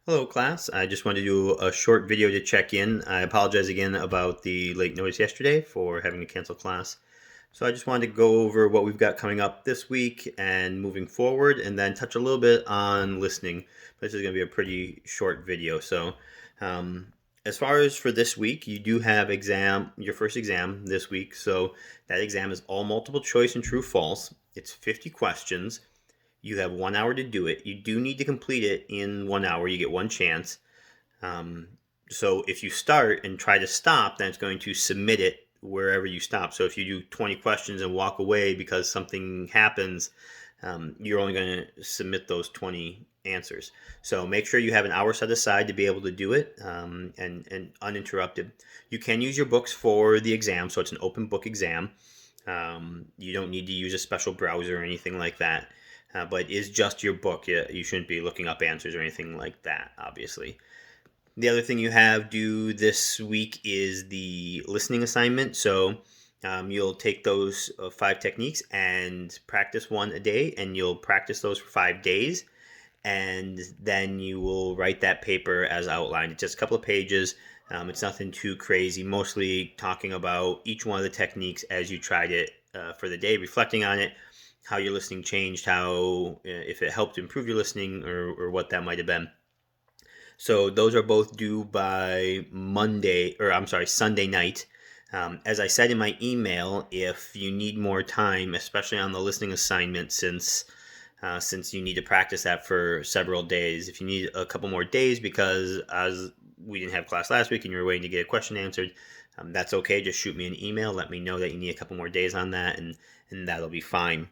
Hello, class. I just wanted to do a short video to check in. I apologize again about the late notice yesterday for having to cancel class. So I just wanted to go over what we've got coming up this week and moving forward, and then touch a little bit on listening. This is going to be a pretty short video. So, um, as far as for this week, you do have your first exam this week. So that exam is all multiple choice and true false. It's 50 questions. You have 1 hour to do it. You do need to complete it in 1 hour. You get one chance. Um, so if you start and try to stop, then it's going to submit it wherever you stop. So if you do 20 questions and walk away because something happens, you're only going to submit those 20 answers. So make sure you have an hour set aside to be able to do it, and uninterrupted. You can use your books for the exam, so it's an open book exam. You don't need to use a special browser or anything like that. But it is just your book. You shouldn't be looking up answers or anything like that, obviously. The other thing you have due this week is the listening assignment. So you'll take those 5 techniques and practice one a day, and you'll practice those for 5 days. And then you will write that paper as outlined. It's just a couple of pages. It's nothing too crazy, mostly talking about each one of the techniques as you tried it for the day, reflecting on it, how your listening changed, how if it helped improve your listening, or what that might have been. So those are both due by Sunday night. As I said in my email, if you need more time, especially on the listening assignment, since you need to practice that for several days, if you need a couple more days because as we didn't have class last week and you were waiting to get a question answered, that's okay. Just shoot me an email. Let me know that you need a couple more days on that, and that'll be fine.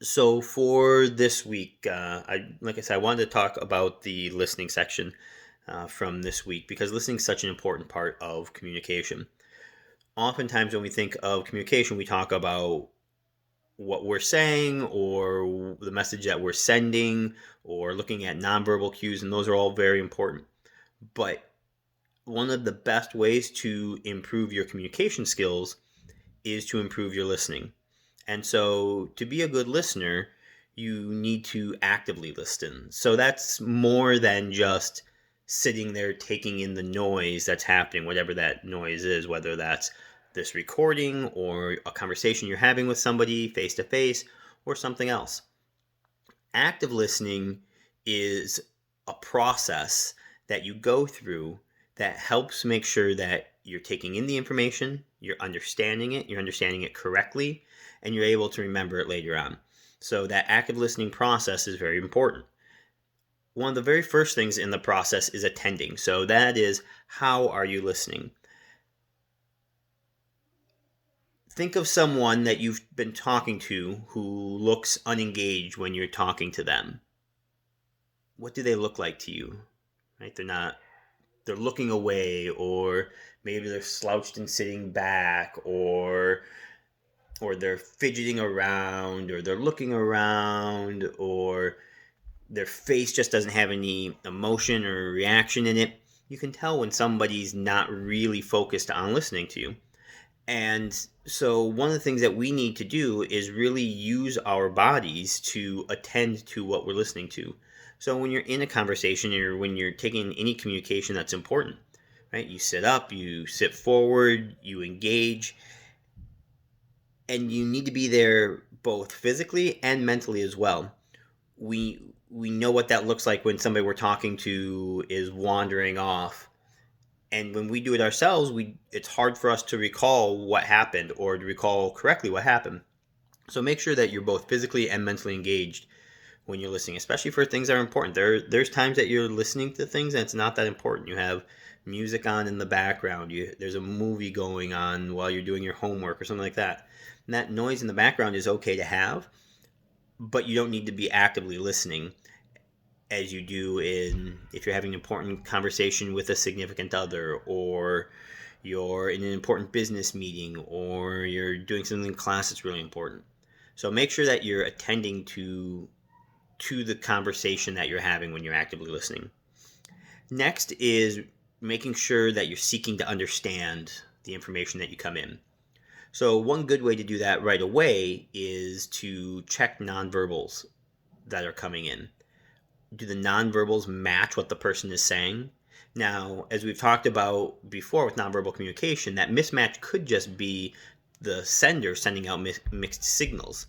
So for this week, like I said, I wanted to talk about the listening section from this week because listening is such an important part of communication. Oftentimes, when we think of communication, we talk about what we're saying or the message that we're sending or looking at nonverbal cues, and those are all very important. But one of the best ways to improve your communication skills is to improve your listening. And so, to be a good listener, you need to actively listen. So, that's more than just sitting there taking in the noise that's happening, whatever that noise is, whether that's this recording or a conversation you're having with somebody face to face or something else. Active listening is a process that you go through that helps make sure that you're taking in the information, you're understanding it correctly, and you're able to remember it later on. So that active listening process is very important. One of the very first things in the process is attending. So that is, how are you listening? Think of someone that you've been talking to who looks unengaged when you're talking to them. What do they look like to you? Right? They're looking away, or maybe they're slouched and sitting back, or they're fidgeting around, or they're looking around, or their face just doesn't have any emotion or reaction in it. You can tell when somebody's not really focused on listening to you. And so, one of the things that we need to do is really use our bodies to attend to what we're listening to. So, when you're in a conversation or when you're taking any communication that's important, right? You sit up, you sit forward, you engage, and you need to be there both physically and mentally as well. We know what that looks like when somebody we're talking to is wandering off, and when we do it ourselves, it's hard for us to recall what happened or to recall correctly what happened. So make sure that you're both physically and mentally engaged when you're listening, especially for things that are important. There's times that you're listening to things and it's not that important. You have music on in the background. There's a movie going on while you're doing your homework or something like that. And that noise in the background is okay to have, but you don't need to be actively listening as you do if you're having an important conversation with a significant other, or you're in an important business meeting, or you're doing something in class that's really important. So make sure that you're attending to the conversation that you're having when you're actively listening. Next is making sure that you're seeking to understand the information that you come in. So one good way to do that right away is to check nonverbals that are coming in. do the nonverbals match what the person is saying? Now, as we've talked about before with nonverbal communication, that mismatch could just be the sender sending out mixed signals.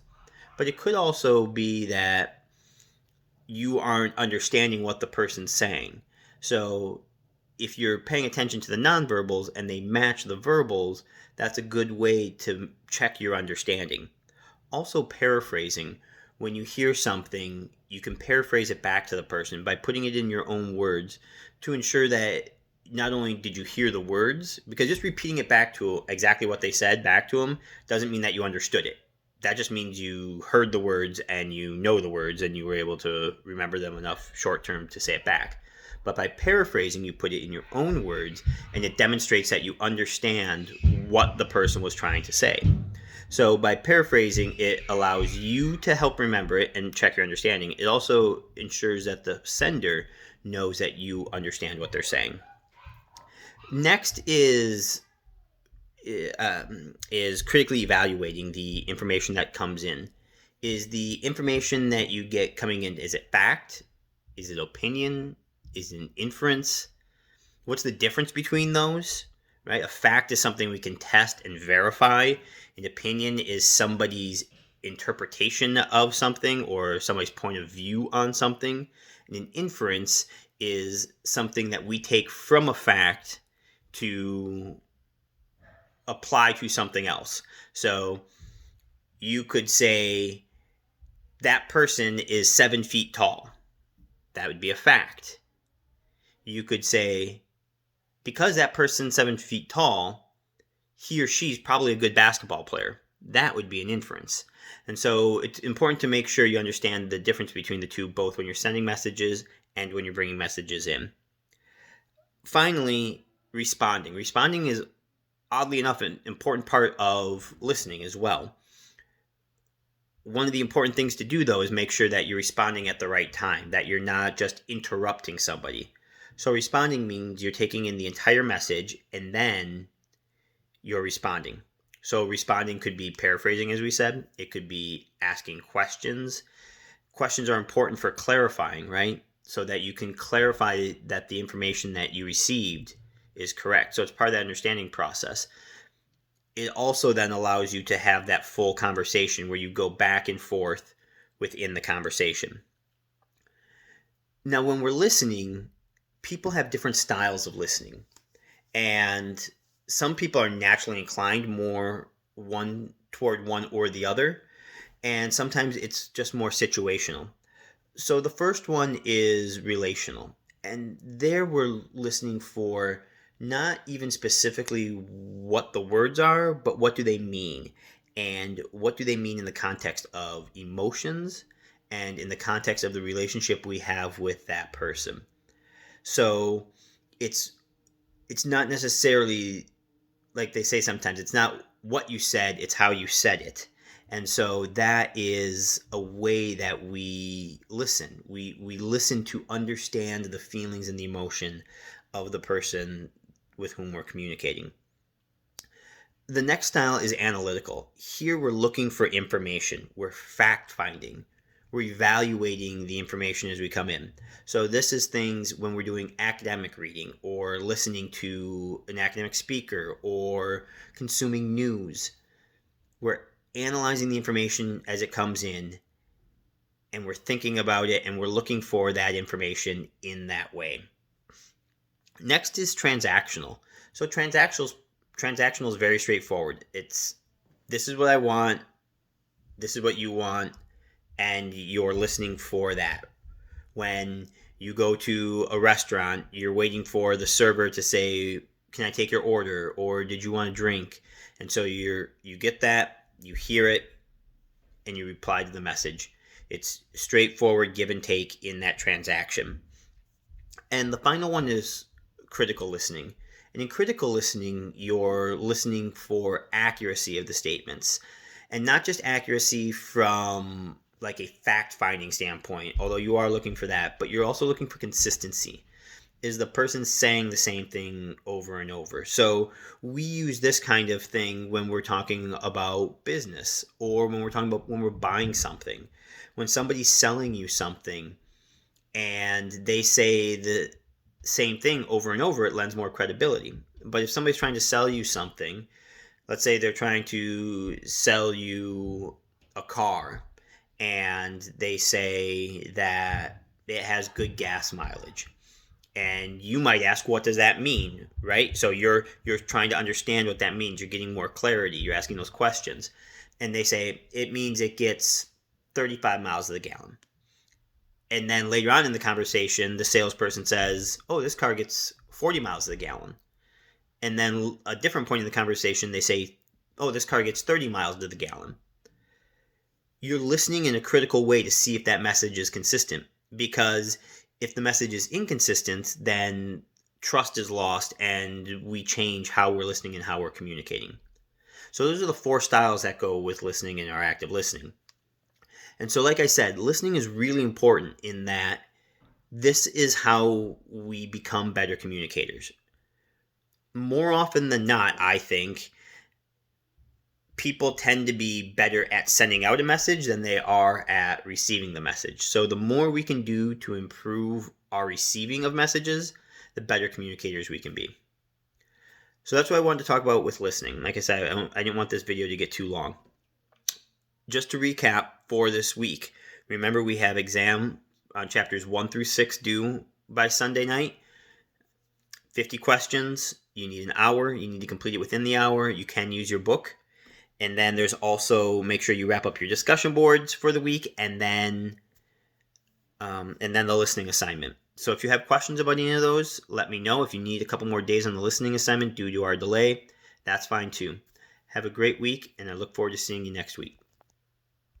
But it could also be that you aren't understanding what the person's saying. So if you're paying attention to the nonverbals and they match the verbals, that's a good way to check your understanding. Also, paraphrasing. When you hear something, you can paraphrase it back to the person by putting it in your own words to ensure that not only did you hear the words, because just repeating it back to exactly what they said back to them doesn't mean that you understood it. That just means you heard the words and you know the words and you were able to remember them enough short term to say it back. But by paraphrasing, you put it in your own words and it demonstrates that you understand what the person was trying to say. So by paraphrasing, it allows you to help remember it and check your understanding. It also ensures that the sender knows that you understand what they're saying. Next is critically evaluating the information that comes in. Is the information that you get coming in, is it fact? Is it opinion? Is it an inference? What's the difference between those? Right? A fact is something we can test and verify. An opinion is somebody's interpretation of something or somebody's point of view on something. And an inference is something that we take from a fact to apply to something else. So you could say that person is 7 feet tall. That would be a fact. You could say, because that person's 7 feet tall, he or she's probably a good basketball player. That would be an inference. And so it's important to make sure you understand the difference between the two, both when you're sending messages and when you're bringing messages in. Finally, responding. Responding is, oddly enough, an important part of listening as well. One of the important things to do, though, is make sure that you're responding at the right time, that you're not just interrupting somebody. So responding means you're taking in the entire message and then you're responding. So responding could be paraphrasing, as we said. It could be asking questions. Questions are important for clarifying, right? So that you can clarify that the information that you received is correct. So it's part of that understanding process. It also then allows you to have that full conversation where you go back and forth within the conversation. Now, when we're listening, people have different styles of listening. And some people are naturally inclined more toward one or the other. And sometimes it's just more situational. So the first one is relational. And there we're listening for not even specifically what the words are, but what do they mean? And what do they mean in the context of emotions and in the context of the relationship we have with that person? So it's not necessarily, like they say sometimes, it's not what you said, it's how you said it. And so that is a way that we listen. We listen to understand the feelings and the emotion of the person with whom we're communicating. The next style is analytical. Here we're looking for information. We're fact-finding. We're evaluating the information as we come in. So this is things when we're doing academic reading or listening to an academic speaker or consuming news. We're analyzing the information as it comes in and we're thinking about it and we're looking for that information in that way. Next is transactional. So transactional is very straightforward. It's, this is what I want, this is what you want, and you're listening for that. When you go to a restaurant, you're waiting for the server to say, can I take your order? Or did you want a drink? And so you get that, you hear it, and you reply to the message. It's straightforward give and take in that transaction. And the final one is critical listening. And in critical listening, you're listening for accuracy of the statements. And not just accuracy from like a fact-finding standpoint, although you are looking for that, but you're also looking for consistency. Is the person saying the same thing over and over? So we use this kind of thing when we're talking about business or when we're talking about when we're buying something. When somebody's selling you something, and they say the same thing over and over, it lends more credibility. But if somebody's trying to sell you something, let's say they're trying to sell you a car, and they say that it has good gas mileage, and you might ask, what does that mean, right? So you're trying to understand what that means. You're getting more clarity. You're asking those questions, and they say it means it gets 35 miles to the gallon. And then later on in the conversation, the salesperson says, oh, this car gets 40 miles to the gallon. And then a different point in the conversation, they say, oh, this car gets 30 miles to the gallon. You're listening in a critical way to see if that message is consistent, because if the message is inconsistent, then trust is lost and we change how we're listening and how we're communicating. So those are the 4 styles that go with listening and our active listening. And so, like I said, listening is really important in that this is how we become better communicators. More often than not, I think, people tend to be better at sending out a message than they are at receiving the message. So the more we can do to improve our receiving of messages, the better communicators we can be. So that's what I wanted to talk about with listening. Like I said, I didn't want this video to get too long. Just to recap for this week, remember we have exam on chapters 1 through 6 due by Sunday night. 50 questions. You need an hour. You need to complete it within the hour. You can use your book. And then there's also, make sure you wrap up your discussion boards for the week, and then the listening assignment. So if you have questions about any of those, let me know. If you need a couple more days on the listening assignment due to our delay, that's fine too. Have a great week, and I look forward to seeing you next week.